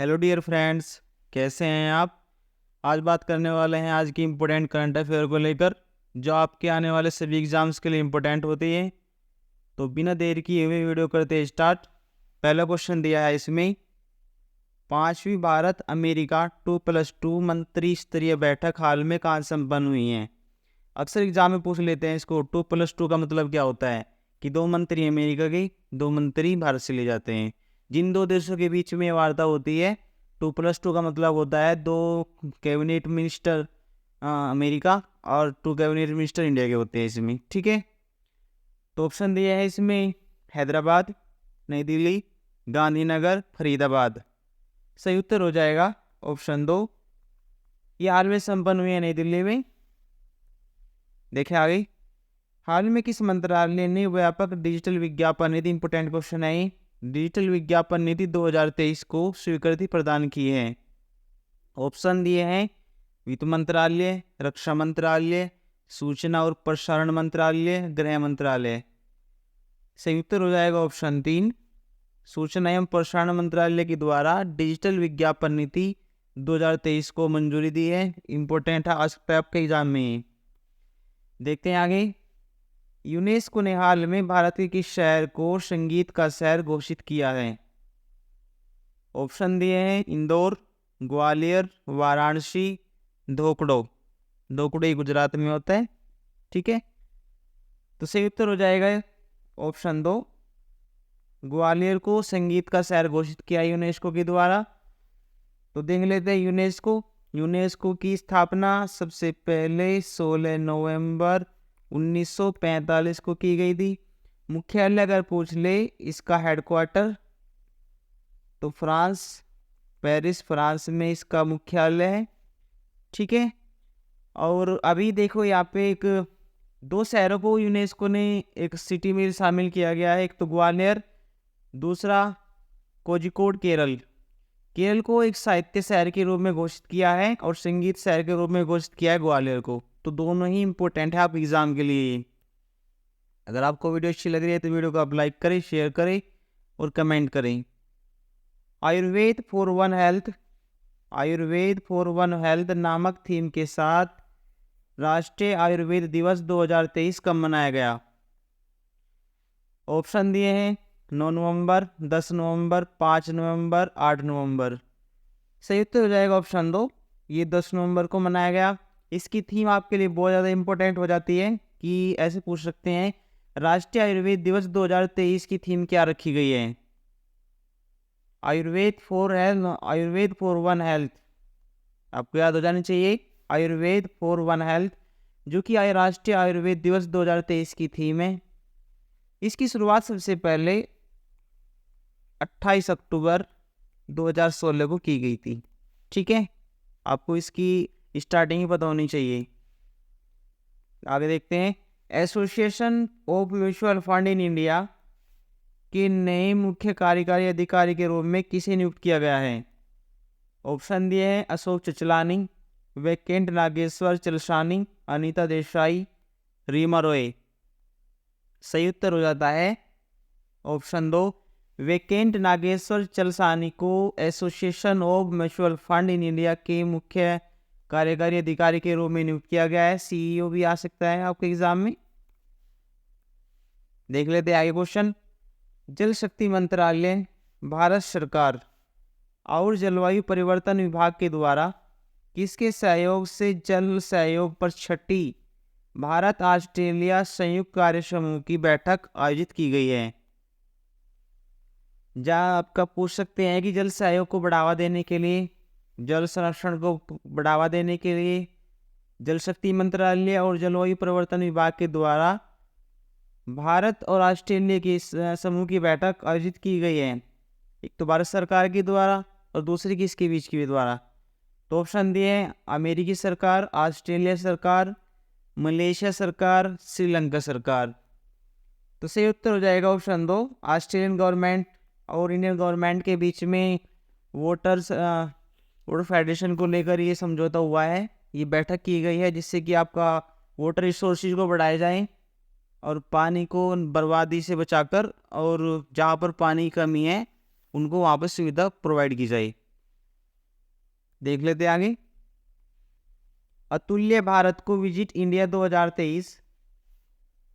Hello dear friends, कैसे हैं आप। आज बात करने वाले हैं आज की इम्पोर्टेंट करंट अफेयर को लेकर, जो आपके आने वाले सभी एग्जाम्स के लिए इम्पोर्टेंट होती है। तो बिना देर किए हुए वीडियो करते हैं स्टार्ट। पहला क्वेश्चन दिया है इसमें, 5वीं भारत अमेरिका 2+2 मंत्री स्तरीय बैठक हाल में कहाँ संपन्न हुई है। अक्सर एग्जाम में पूछ लेते हैं इसको। 2+2 का मतलब क्या होता है कि 2 मंत्री अमेरिका के, 2 मंत्री भारत से ले जाते हैं। जिन दो देशों के बीच में वार्ता होती है, 2+2 का मतलब होता है 2 कैबिनेट मिनिस्टर अमेरिका और 2 कैबिनेट मिनिस्टर इंडिया के होते हैं इसमें। ठीक है, तो ऑप्शन दिया है इसमें हैदराबाद, नई दिल्ली, गांधीनगर, फरीदाबाद। सही उत्तर हो जाएगा ऑप्शन 2। ये हाल में संपन्न हुई है नई दिल्ली में। देखें आगे, हाल में किस मंत्रालय ने व्यापक डिजिटल विज्ञापन नीति, इंपोर्टेंट क्वेश्चन है, डिजिटल विज्ञापन नीति 2023 को स्वीकृति प्रदान की है। ऑप्शन दिए हैं वित्त मंत्रालय, रक्षा मंत्रालय, सूचना और प्रसारण मंत्रालय, गृह मंत्रालय। सही उत्तर हो जाएगा ऑप्शन 3। सूचना एवं प्रसारण मंत्रालय के द्वारा डिजिटल विज्ञापन नीति 2023 को मंजूरी दी है। इंपोर्टेंट है, आ सकता है आपके एग्जाम में। देखते हैं आगे, यूनेस्को ने हाल में भारत के किस शहर को संगीत का शहर घोषित किया है। ऑप्शन दिए हैं इंदौर, ग्वालियर, वाराणसी, धोकड़ो। धोकड़ो ही गुजरात में होता है। ठीक है, तो सही उत्तर हो जाएगा ऑप्शन 2। ग्वालियर को संगीत का शहर घोषित किया यूनेस्को के द्वारा। तो देख लेते हैं यूनेस्को की स्थापना सबसे पहले 16 नवंबर 1945 को की गई थी। मुख्यालय अगर पूछ ले इसका हेडक्वार्टर, तो फ्रांस, पेरिस फ्रांस में इसका मुख्यालय है। ठीक है, और अभी देखो यहाँ पे एक 2 शहरों को यूनेस्को ने एक सिटी में शामिल किया गया है। एक तो ग्वालियर, दूसरा कोझिकोड केरल। केरल को एक साहित्य शहर के रूप में घोषित किया है और संगीत शहर के रूप में घोषित किया है ग्वालियर को। तो दोनों ही इंपॉर्टेंट है आप एग्जाम के लिए। अगर आपको वीडियो अच्छी लग रही है तो वीडियो को आप लाइक करें, शेयर करें और कमेंट करें। आयुर्वेद फॉर वन हेल्थ नामक थीम के साथ राष्ट्रीय आयुर्वेद दिवस 2023 कब मनाया गया। ऑप्शन दिए हैं 9 नवंबर, 10 नवंबर, 5 नवंबर, 8 नवंबर। सही उत्तर हो जाएगा ऑप्शन 2। ये 10 नवंबर को मनाया गया। इसकी थीम आपके लिए बहुत ज़्यादा इंपॉर्टेंट हो जाती है कि ऐसे पूछ सकते हैं, राष्ट्रीय आयुर्वेद दिवस 2023 की थीम क्या रखी गई है। आयुर्वेद फॉर वन हेल्थ आपको याद हो जानी चाहिए। आयुर्वेद फॉर वन हेल्थ, जो कि राष्ट्रीय आयुर्वेद दिवस 2023 की थीम है। इसकी शुरुआत सबसे पहले 28 अक्टूबर 2016 को की गई थी। ठीक है, आपको इसकी स्टार्टिंग ही पता होनी चाहिए। आगे देखते हैं, association of mutual fund in India के नए मुख्य कार्यकारी अधिकारी के रूप में किसे नियुक्त किया गया है। ऑप्शन दिए हैं अशोक चचलानी, वैकेंट नागेश्वर चलसानी, अनीता देसाई, रीमा रॉय। सही उत्तर हो जाता है ऑप्शन 2। वैकेंट नागेश्वर चलसानी को association of mutual fund in India के मुख्य कार्यकारी अधिकारी के रूप में नियुक्त किया गया है। सीईओ भी आ सकता है आपके एग्जाम में। देख लेते हैं आगे क्वेश्चन, जल शक्ति मंत्रालय भारत सरकार और जलवायु परिवर्तन विभाग के द्वारा किसके सहयोग से जल सहयोग पर 6ठी भारत ऑस्ट्रेलिया संयुक्त कार्य समूह की बैठक आयोजित की गई है। जहाँ आपका पूछ सकते हैं कि जल सहयोग को बढ़ावा देने के लिए, जल संरक्षण को बढ़ावा देने के लिए जल शक्ति मंत्रालय और जलवायु परिवर्तन विभाग के द्वारा भारत और ऑस्ट्रेलिया की समूह की बैठक आयोजित की गई है। एक तो भारत सरकार के द्वारा और दूसरी किसके बीच के द्वारा। तो ऑप्शन दिए हैं अमेरिकी सरकार, ऑस्ट्रेलिया सरकार, मलेशिया सरकार, श्रीलंका सरकार। तो सही उत्तर हो जाएगा ऑप्शन 2। ऑस्ट्रेलियन गवर्नमेंट और इंडियन गवर्नमेंट के बीच में वाटर फेडरेशन को लेकर ये समझौता हुआ है, ये बैठक की गई है, जिससे कि आपका वाटर रिसोर्सेज को बढ़ाए जाएं और पानी को बर्बादी से बचाकर, और जहाँ पर पानी की कमी है उनको वहाँ पर सुविधा प्रोवाइड की जाए। देख लेते हैं आगे। अतुल्य भारत को विजिट इंडिया 2023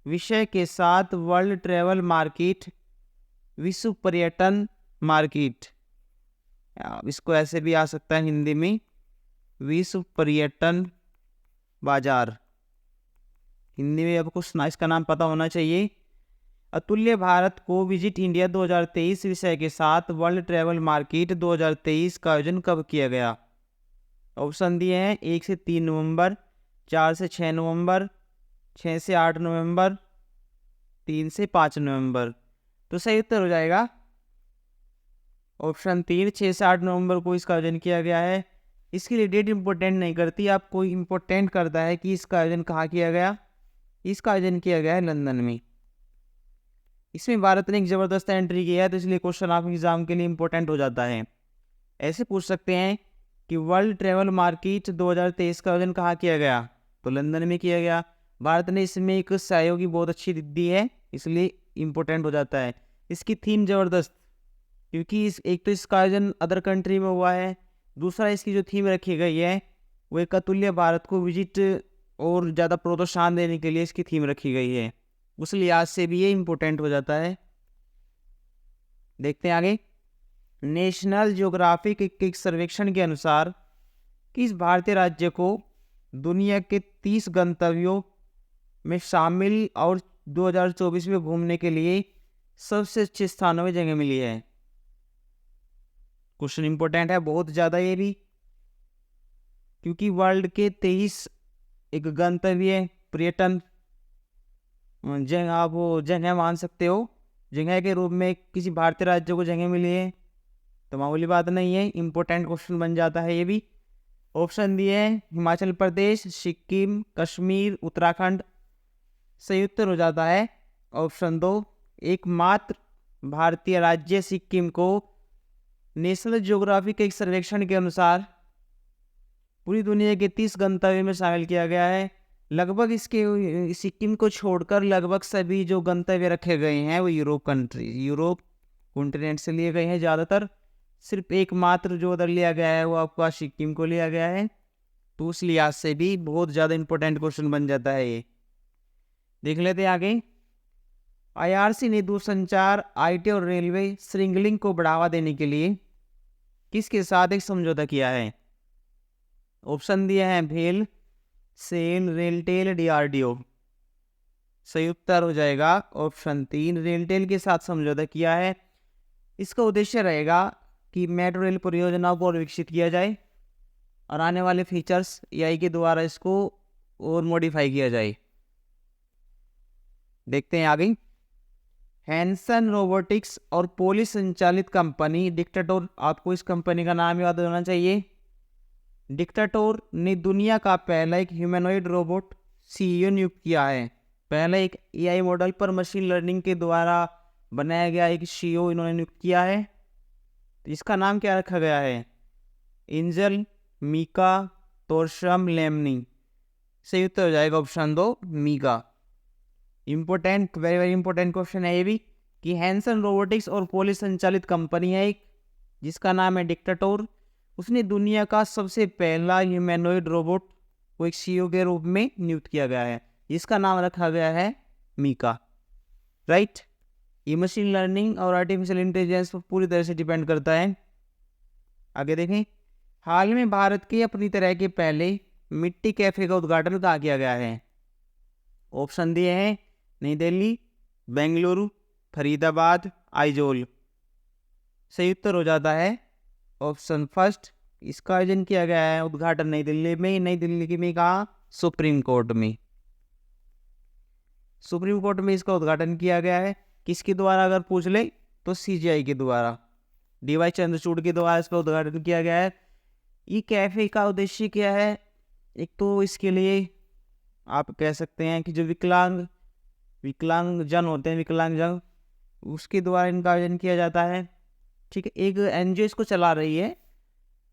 विषय के साथ वर्ल्ड ट्रेवल मार्केट, विश्व पर्यटन मार्केट, इसको ऐसे भी आ सकता है हिंदी में, विश्व पर्यटन बाजार। हिंदी में आपको इसका नाम पता होना चाहिए। अतुल्य भारत को विजिट इंडिया 2023 विषय के साथ वर्ल्ड ट्रेवल मार्केट 2023 का आयोजन कब किया गया? ऑप्शन दिए हैं 1 से 3 नवंबर, 4 से 6 नवंबर, 6 से 8 नवंबर, 3 से 5 नवंबर। तो सही उत्तर हो जाएगा ऑप्शन 3, 6 से 8 नवंबर को इसका आयोजन किया गया है। इसके लिए डेट इंपॉर्टेंट नहीं करती, आपको इम्पोर्टेंट करता है कि इसका आयोजन कहाँ किया गया। इसका आयोजन किया गया है लंदन में। इसमें भारत ने एक ज़बरदस्त एंट्री किया है, तो इसलिए क्वेश्चन आपके एग्जाम के लिए इंपॉर्टेंट हो जाता है। ऐसे पूछ सकते हैं कि वर्ल्ड ट्रेवल मार्केट 2023 का आयोजन कहाँ किया गया, तो लंदन में किया गया। भारत ने इसमें एक सहयोगी बहुत अच्छी दी है, इसलिए इम्पोर्टेंट हो जाता है। इसकी थीम ज़बरदस्त, क्योंकि एक तो इसका आयोजन अदर कंट्री में हुआ है, दूसरा इसकी जो थीम रखी गई है वो एक अतुल्य भारत को विजिट और ज़्यादा प्रोत्साहन देने के लिए इसकी थीम रखी गई है, उस लिहाज से भी ये इम्पोर्टेंट हो जाता है। देखते हैं आगे। नेशनल ज्योग्राफिक एक सर्वेक्षण के अनुसार किस भारतीय राज्य को दुनिया के 30 गंतव्यों में शामिल और 2024 में घूमने के लिए सबसे अच्छे स्थानों में जगह मिली है? क्वेश्चन इंपॉर्टेंट है बहुत ज़्यादा ये भी, क्योंकि वर्ल्ड के 23 एक गंतव्य पर्यटन जगह, आप वो जगह मान सकते हो, जगह के रूप में किसी भारतीय राज्य को जगह मिली है, तो मामूली बात नहीं है, इंपॉर्टेंट क्वेश्चन बन जाता है ये भी। ऑप्शन दिए हैं हिमाचल प्रदेश, सिक्किम, कश्मीर, उत्तराखंड। सही उत्तर हो जाता है ऑप्शन 2, एकमात्र भारतीय राज्य सिक्किम को नेशनल ज्योग्राफिक एक सर्वेक्षण के अनुसार पूरी दुनिया के 30 गंतव्य में शामिल किया गया है। लगभग इसके सिक्किम को छोड़कर लगभग सभी जो गंतव्य रखे गए हैं वो यूरोप कॉन्टिनेंट से लिए गए हैं ज़्यादातर। सिर्फ एकमात्र जो उधर लिया गया है वो आपका सिक्किम को लिया गया है, तो उस लिहाज से भी बहुत ज़्यादा इंपॉर्टेंट क्वेश्चन बन जाता है ये। देख लेते हैं आगे। IRC ने दूरसंचार, IT और रेलवे श्रृंखलिंग को बढ़ावा देने के लिए किसके साथ एक समझौता किया है? ऑप्शन दिए हैं भेल, सेल, रेलटेल, DRDO। सही उत्तर हो जाएगा ऑप्शन 3, रेलटेल के साथ समझौता किया है। इसका उद्देश्य रहेगा कि मेट्रो रेल परियोजनाओं को और विकसित किया जाए और आने वाले फीचर्स AI के द्वारा इसको और मॉडिफाई किया जाए। देखते हैं आगे। हैंसन रोबोटिक्स और पोलिश संचालित कंपनी डिक्टाटोर, आपको इस कंपनी का नाम याद होना चाहिए। डिक्टाटोर ने दुनिया का पहला एक ह्यूमनॉइड रोबोट CEO नियुक्त किया है। पहला एक AI मॉडल पर मशीन लर्निंग के द्वारा बनाया गया एक CEO इन्होंने नियुक्त किया है। तो इसका नाम क्या रखा गया है? एंजल, मीका, तोरशम, लेमनी। सही उत्तर हो जाएगा option 2, Mika. Important, very very important question है ये भी, कि हैंसन रोबोटिक्स और पोलिश संचालित कंपनी है एक, जिसका नाम है डिक्टाटोर। उसने दुनिया का सबसे पहला ह्यूमैनॉइड रोबोट को एक CEO के रूप में नियुक्त किया गया है, जिसका नाम रखा गया है मीका। राइट, ये मशीन लर्निंग और आर्टिफिशियल इंटेलिजेंस पर पूरी तरह से डिपेंड करता है। आगे देखें। हाल में भारत के अपनी तरह के पहले मिट्टी कैफे का उद्घाटन कहाँ किया गया है? ऑप्शन दिए हैं नई दिल्ली, बेंगलुरु, फरीदाबाद, आइजोल। सही उत्तर हो जाता है ऑप्शन फर्स्ट, इसका आयोजन किया गया है उद्घाटन नई दिल्ली में। नई दिल्ली में कहा? सुप्रीम कोर्ट में। सुप्रीम कोर्ट में इसका उद्घाटन किया गया है। किसके द्वारा अगर पूछ ले तो CGI के द्वारा, DY चंद्रचूड़ के द्वारा इसका उद्घाटन किया गया है। ये कैफे का उद्देश्य क्या है? एक तो इसके लिए आप कह सकते हैं कि जो विकलांग जन होते हैं, विकलांगजन, उसके द्वारा इनका आयोजन किया जाता है। ठीक है, एक NGO इसको चला रही है,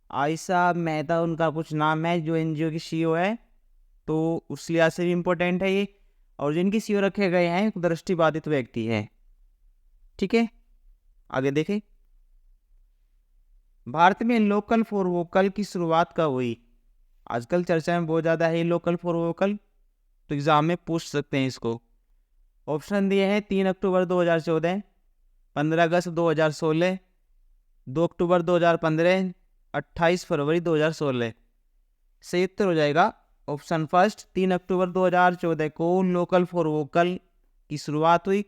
आयशा मेहता उनका कुछ नाम है, जो NGO की CEO है, तो उस लिहाज से भी इम्पोर्टेंट है ये। और जिनकी CEO रखे गए हैं एक दृष्टिबाधित व्यक्ति है। ठीक है, आगे देखें। भारत में लोकल फॉर वोकल की शुरुआत कब हुई? आजकल चर्चा में बहुत ज़्यादा है लोकल फॉर वोकल, तो एग्जाम में पूछ सकते हैं इसको। ऑप्शन दिए हैं 3 अक्टूबर 2014, 15 अगस्त 2016, 2 अक्टूबर 2015, 28 फरवरी 2016। सही उत्तर हो जाएगा ऑप्शन फर्स्ट, 3 अक्टूबर 2014 को लोकल फॉर वोकल की शुरुआत हुई।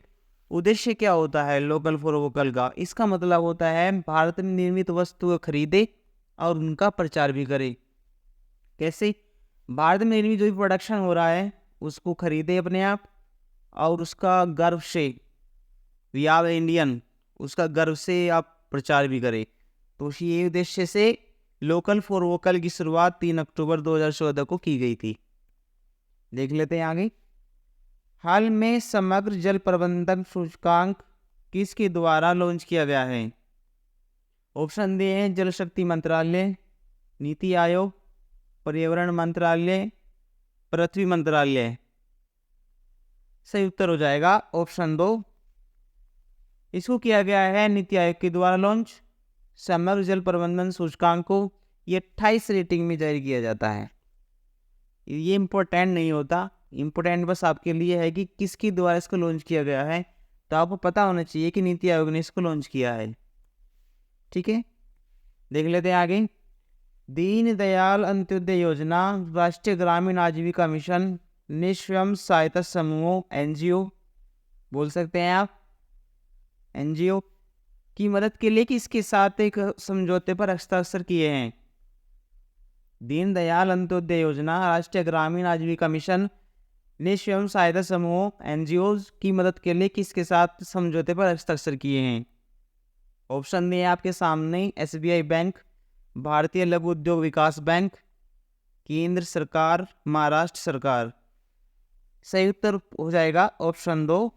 उद्देश्य क्या होता है लोकल फॉर वोकल का? इसका मतलब होता है भारत में निर्मित वस्तु को खरीदे और उनका प्रचार भी करे। कैसे? भारत में निर्मित जो भी प्रोडक्शन हो रहा है उसको खरीदे अपने आप, और उसका गर्व से, वी आर इंडियन, उसका गर्व से आप प्रचार भी करें। तो ये उद्देश्य से लोकल फॉर वोकल की शुरुआत 3 अक्टूबर 2014 को की गई थी। देख लेते हैं आगे। हाल में समग्र जल प्रबंधन सूचकांक किसके द्वारा लॉन्च किया गया है? ऑप्शन दिए हैं जल शक्ति मंत्रालय, नीति आयोग, पर्यावरण मंत्रालय, पृथ्वी मंत्रालय। सही उत्तर हो जाएगा ऑप्शन 2। इसको किया गया है नीति आयोग के द्वारा लॉन्च। समग्र जल प्रबंधन सूचकांक को ये 28 रेटिंग में जारी किया जाता है। ये इम्पोर्टेंट नहीं होता, इम्पोर्टेंट बस आपके लिए है कि किसके द्वारा इसको लॉन्च किया गया है, तो आपको पता होना चाहिए कि नीति आयोग ने इसको लॉन्च किया है। ठीक है, देख लेते हैं आगे। दीनदयाल अंत्योदय योजना राष्ट्रीय ग्रामीण आजीविका मिशन निःस्वयं सहायता समूहों एनजीओ, बोल सकते हैं आप, एनजीओ की मदद के लिए किसके साथ एक समझौते पर हस्ताक्षर किए हैं? दीनदयाल अंत्योदय योजना राष्ट्रीय ग्रामीण आजीविका मिशन ने स्वयं सहायता समूहों एनजीओ की मदद के लिए किसके साथ समझौते पर हस्ताक्षर किए हैं? ऑप्शन दिए आपके सामने, एसबीआई बैंक, भारतीय लघु उद्योग विकास बैंक, केंद्र सरकार, महाराष्ट्र सरकार। सही उत्तर हो जाएगा ऑप्शन 2,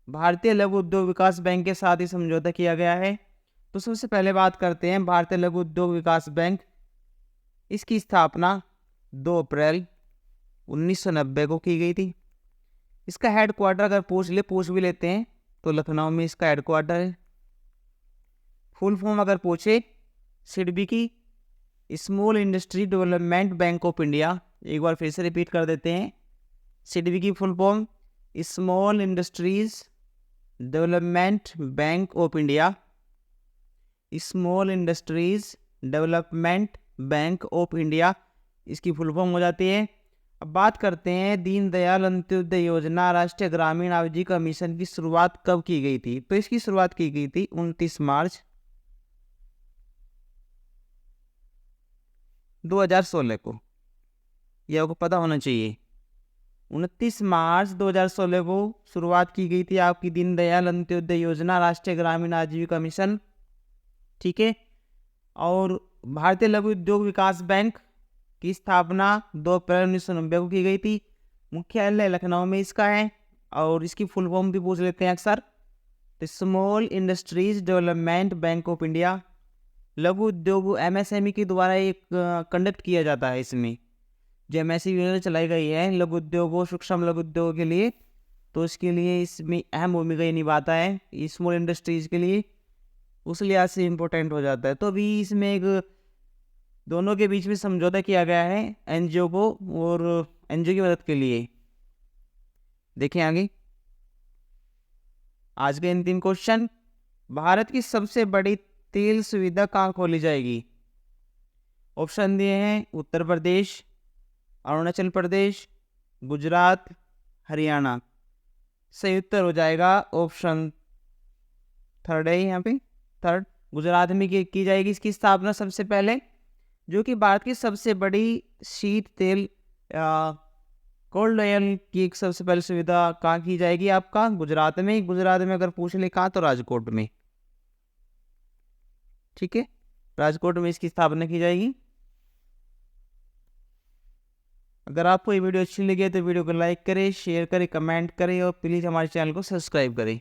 भारतीय लघु उद्योग विकास बैंक के साथ ही समझौता किया गया है। तो सबसे पहले बात करते हैं भारतीय लघु उद्योग विकास बैंक। इसकी स्थापना 2 अप्रैल 1990 को की गई थी। इसका हेडक्वार्टर अगर पूछ भी लेते हैं तो लखनऊ में इसका हेडक्वार्टर है। फुल फॉर्म अगर पूछे, सिडबी की small industry development bank of India. एक बार फिर से रिपीट कर देते हैं, सिडबी की full form small industries development bank of India, small industries development bank of India, इसकी फुल फॉर्म हो जाती है। अब बात करते हैं दीनदयाल अंत्योदय योजना राष्ट्रीय ग्रामीण आजीविका मिशन की शुरुआत कब की गई थी? तो इसकी शुरुआत की गई थी 29 मार्च 2016 को। यह आपको पता होना चाहिए। 29 मार्च 2016 को शुरुआत की गई थी आपकी दीनदयाल अंत्योदय योजना राष्ट्रीय ग्रामीण आजीविका मिशन। ठीक है, और भारतीय लघु उद्योग विकास बैंक की स्थापना 2 अप्रैल 1990 को की गई थी। मुख्यालय लखनऊ में इसका है, और इसकी फुल फॉर्म भी पूछ लेते हैं अक्सर, तो small industries development bank of India. लघु उद्योग एमएसएमई के द्वारा एक कंडक्ट किया जाता है। इसमें जो एमएसएमई योजना चलाई गई है लघु उद्योगों, सूक्ष्म लघु उद्योग के लिए, तो इसके लिए इसमें अहम भूमिका ये निभाता है स्मॉल इंडस्ट्रीज के लिए, उस लिहाज से इम्पोर्टेंट हो जाता है। तो अभी इसमें एक दोनों के बीच में समझौता किया गया है एनजीओ को और एनजीओ की मदद के लिए। देखें आगे, आज का अंतिम क्वेश्चन, भारत की सबसे बड़ी तेल सुविधा कहाँ खोली जाएगी? ऑप्शन दिए हैं उत्तर प्रदेश, अरुणाचल प्रदेश, गुजरात, हरियाणा। सही उत्तर हो जाएगा ऑप्शन थर्ड है यहाँ पे, थर्ड, गुजरात में की जाएगी इसकी स्थापना सबसे पहले, जो कि भारत की सबसे बड़ी शीत तेल कोल्ड ऑयल की एक सबसे पहले सुविधा कहाँ की जाएगी? आपका गुजरात में। गुजरात में अगर पूछ ले कहाँ, तो राजकोट में। ठीक है, राजकोट में इसकी स्थापना की जाएगी। अगर आपको ये वीडियो अच्छी लगी तो वीडियो को लाइक करें, शेयर करें, कमेंट करें और प्लीज़ हमारे चैनल को सब्सक्राइब करें।